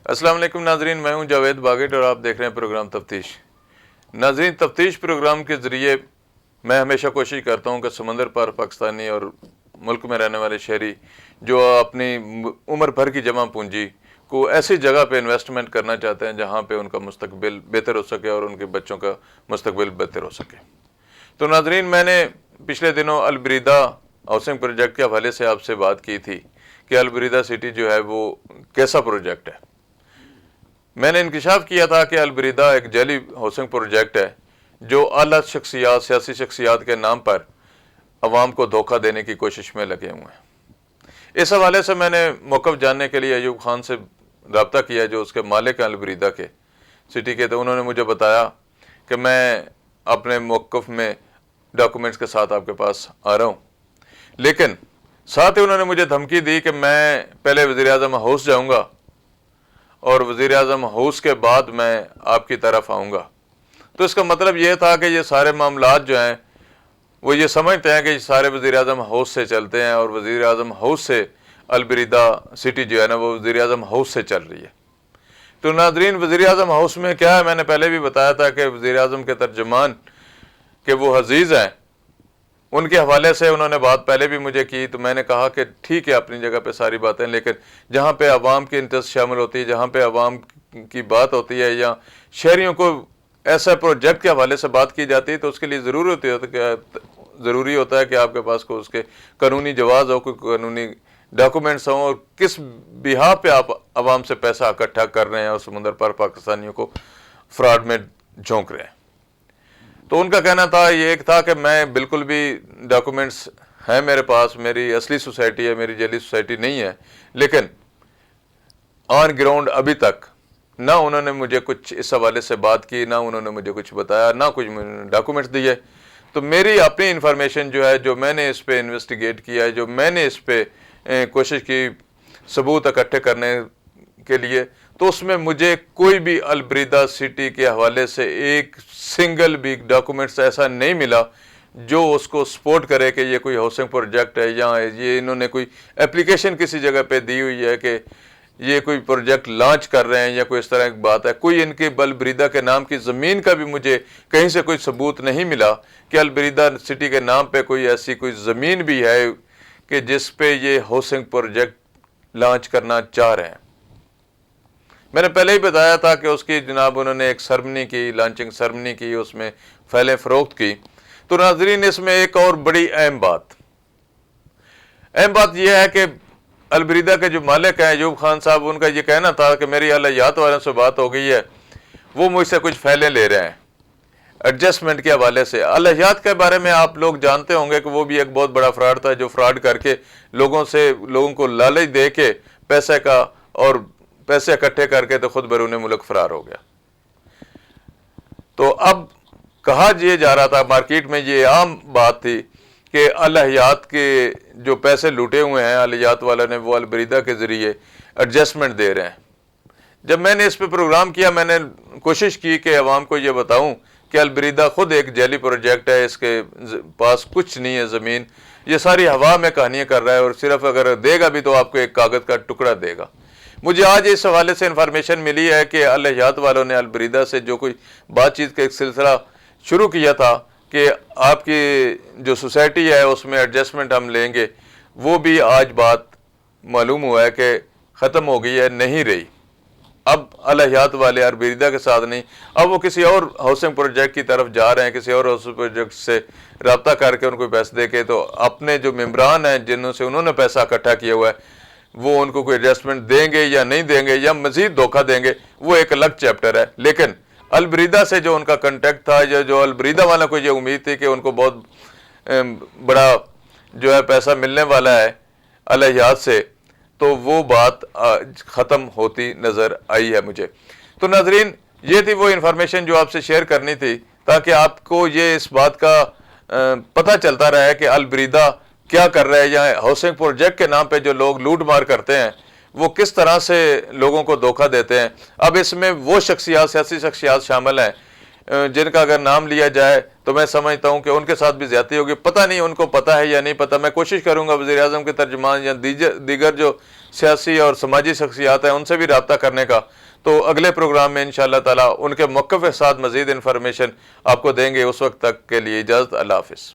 السلام علیکم ناظرین، میں ہوں جاوید باگٹ اور آپ دیکھ رہے ہیں پروگرام تفتیش۔ ناظرین، تفتیش پروگرام کے ذریعے میں ہمیشہ کوشش کرتا ہوں کہ سمندر پار پاکستانی اور ملک میں رہنے والے شہری جو اپنی عمر بھر کی جمع پونجی کو ایسی جگہ پہ انویسٹمنٹ کرنا چاہتے ہیں جہاں پہ ان کا مستقبل بہتر ہو سکے اور ان کے بچوں کا مستقبل بہتر ہو سکے۔ تو ناظرین، میں نے پچھلے دنوں البریدہ ہاؤسنگ پروجیکٹ کے حوالے سے آپ سے بات کی تھی کہ البریدہ سٹی جو ہے وہ کیسا پروجیکٹ ہے۔ میں نے انکشاف کیا تھا کہ البریدہ ایک جعلی ہاؤسنگ پروجیکٹ ہے جو اعلیٰ شخصیات، سیاسی شخصیات کے نام پر عوام کو دھوکہ دینے کی کوشش میں لگے ہوئے ہیں۔ اس حوالے سے میں نے موقف جاننے کے لیے ایوب خان سے رابطہ کیا جو اس کے مالک ہیں البریدہ کے سٹی کے، تو انہوں نے مجھے بتایا کہ میں اپنے موقف میں ڈاکومنٹس کے ساتھ آپ کے پاس آ رہا ہوں، لیکن ساتھ ہی انہوں نے مجھے دھمکی دی کہ میں پہلے وزیر اعظم ہاؤس جاؤں گا اور وزیر اعظم ہاؤس کے بعد میں آپ کی طرف آؤں گا۔ تو اس کا مطلب یہ تھا کہ یہ سارے معاملات جو ہیں وہ یہ سمجھتے ہیں کہ یہ سارے وزیر اعظم ہاؤس سے چلتے ہیں اور وزیر اعظم ہاؤس سے البریدہ سٹی جو ہے نا وہ وزیر اعظم ہاؤس سے چل رہی ہے۔ تو ناظرین، وزیر اعظم ہاؤس میں کیا ہے، میں نے پہلے بھی بتایا تھا کہ وزیر اعظم کے ترجمان کہ وہ عزیز ہیں، ان کے حوالے سے انہوں نے بات پہلے بھی مجھے کی، تو میں نے کہا کہ ٹھیک ہے اپنی جگہ پہ ساری باتیں، لیکن جہاں پہ عوام کی انٹرسٹ شامل ہوتی ہے، جہاں پہ عوام کی بات ہوتی ہے یا شہریوں کو ایسا پروجیکٹ کے حوالے سے بات کی جاتی ہے تو اس کے لیے ضروری ہوتا ہے کہ آپ کے پاس کوئی اس کے قانونی جواز ہو، کوئی قانونی ڈاکومنٹس ہوں، اور کس بہا پہ آپ عوام سے پیسہ اکٹھا کر رہے ہیں اور سمندر پر پاکستانیوں کو فراڈ میں جھونک رہے ہیں۔ تو ان کا کہنا تھا یہ ایک تھا کہ میں بالکل بھی ڈاکومنٹس ہیں میرے پاس، میری اصلی سوسائٹی ہے، میری جعلی سوسائٹی نہیں ہے، لیکن آن گراؤنڈ ابھی تک نہ انہوں نے مجھے کچھ اس حوالے سے بات کی، نہ انہوں نے مجھے کچھ بتایا، نہ کچھ ڈاکومنٹس دیے۔ تو میری اپنی انفارمیشن جو ہے، جو میں نے اس پہ انویسٹیگیٹ کیا ہے، جو میں نے اس پہ کوشش کی ثبوت اکٹھے کرنے کے لیے، تو اس میں مجھے کوئی بھی البریدہ سٹی کے حوالے سے ایک سنگل بھی ڈاکومنٹس ایسا نہیں ملا جو اس کو سپورٹ کرے کہ یہ کوئی ہاؤسنگ پروجیکٹ ہے یا یہ انہوں نے کوئی اپلیکیشن کسی جگہ پہ دی ہوئی ہے کہ یہ کوئی پروجیکٹ لانچ کر رہے ہیں یا کوئی اس طرح کی بات ہے۔ کوئی ان کے البریدہ کے نام کی زمین کا بھی مجھے کہیں سے کوئی ثبوت نہیں ملا کہ البریدہ سٹی کے نام پہ کوئی ایسی کوئی زمین بھی ہے کہ جس پہ یہ ہاؤسنگ پروجیکٹ لانچ کرنا چاہ رہے ہیں۔ میں نے پہلے ہی بتایا تھا کہ اس کی جناب انہوں نے ایک سرمنی کی، لانچنگ سرمنی کی، اس میں فائلیں فروخت کی۔ تو ناظرین، اس میں ایک اور بڑی اہم بات یہ ہے کہ البریدہ کے جو مالک ہیں ایوب خان صاحب، ان کا یہ کہنا تھا کہ میری الہیات والوں سے بات ہو گئی ہے، وہ مجھ سے کچھ فائلیں لے رہے ہیں ایڈجسٹمنٹ کے حوالے سے۔ الہیات کے بارے میں آپ لوگ جانتے ہوں گے کہ وہ بھی ایک بہت بڑا فراڈ تھا، جو فراڈ کر کے لوگوں کو لالچ دے کے پیسے کا اور پیسے اکٹھے کر کے تو خود بیرون ملک فرار ہو گیا۔ تو اب کہا یہ جا رہا تھا، مارکیٹ میں یہ عام بات تھی کہ الہیات کے جو پیسے لوٹے ہوئے ہیں الہیات والا نے، وہ البریدہ کے ذریعے ایڈجسٹمنٹ دے رہے ہیں۔ جب میں نے اس پہ پروگرام کیا، میں نے کوشش کی کہ عوام کو یہ بتاؤں کہ البریدہ خود ایک جعلی پروجیکٹ ہے، اس کے پاس کچھ نہیں ہے زمین، یہ ساری ہوا میں کہانیاں کر رہا ہے، اور صرف اگر دے گا بھی تو آپ کو ایک کاغذ کا ٹکڑا دے گا۔ مجھے آج اس حوالے سے انفارمیشن ملی ہے کہ الہیات والوں نے البریدہ سے جو کوئی بات چیت کا ایک سلسلہ شروع کیا تھا کہ آپ کی جو سوسائٹی ہے اس میں ایڈجسٹمنٹ ہم لیں گے، وہ بھی آج بات معلوم ہوا ہے کہ ختم ہو گئی ہے، نہیں رہی۔ اب الہیات والے البریدہ کے ساتھ نہیں، اب وہ کسی اور ہاؤسنگ پروجیکٹ کی طرف جا رہے ہیں، کسی اور ہاؤسنگ پروجیکٹ سے رابطہ کر کے ان کو پیسے دے کے، تو اپنے جو ممبران ہیں جنہوں سے انہوں نے پیسہ اکٹھا کیا ہوا ہے، وہ ان کو کوئی ایڈجسٹمنٹ دیں گے یا نہیں دیں گے یا مزید دھوکہ دیں گے، وہ ایک الگ چیپٹر ہے۔ لیکن البریدہ سے جو ان کا کنٹیکٹ تھا، جو البریدہ والا کو یہ امید تھی کہ ان کو بہت بڑا جو ہے پیسہ ملنے والا ہے الہیات سے، تو وہ بات ختم ہوتی نظر آئی ہے مجھے۔ تو ناظرین، یہ تھی وہ انفارمیشن جو آپ سے شیئر کرنی تھی، تاکہ آپ کو یہ اس بات کا پتہ چلتا رہے کہ البریدہ کیا کر رہے ہیں، یا ہاؤسنگ پروجیکٹ کے نام پہ جو لوگ لوٹ مار کرتے ہیں وہ کس طرح سے لوگوں کو دھوکہ دیتے ہیں۔ اب اس میں وہ شخصیات، سیاسی شخصیات شامل ہیں جن کا اگر نام لیا جائے تو میں سمجھتا ہوں کہ ان کے ساتھ بھی زیادتی ہوگی. پتہ نہیں ان کو پتہ ہے یا نہیں پتہ. میں کوشش کروں گا وزیر اعظم کے ترجمان یا دیگر جو سیاسی اور سماجی شخصیات ہیں ان سے بھی رابطہ کرنے کا. تو اگلے پروگرام میں انشاءاللہ تعالی ان کے موقف کے ساتھ مزید انفارمیشن آپ کو دیں گے. اس وقت تک کے لیے اجازت. اللہ حافظ.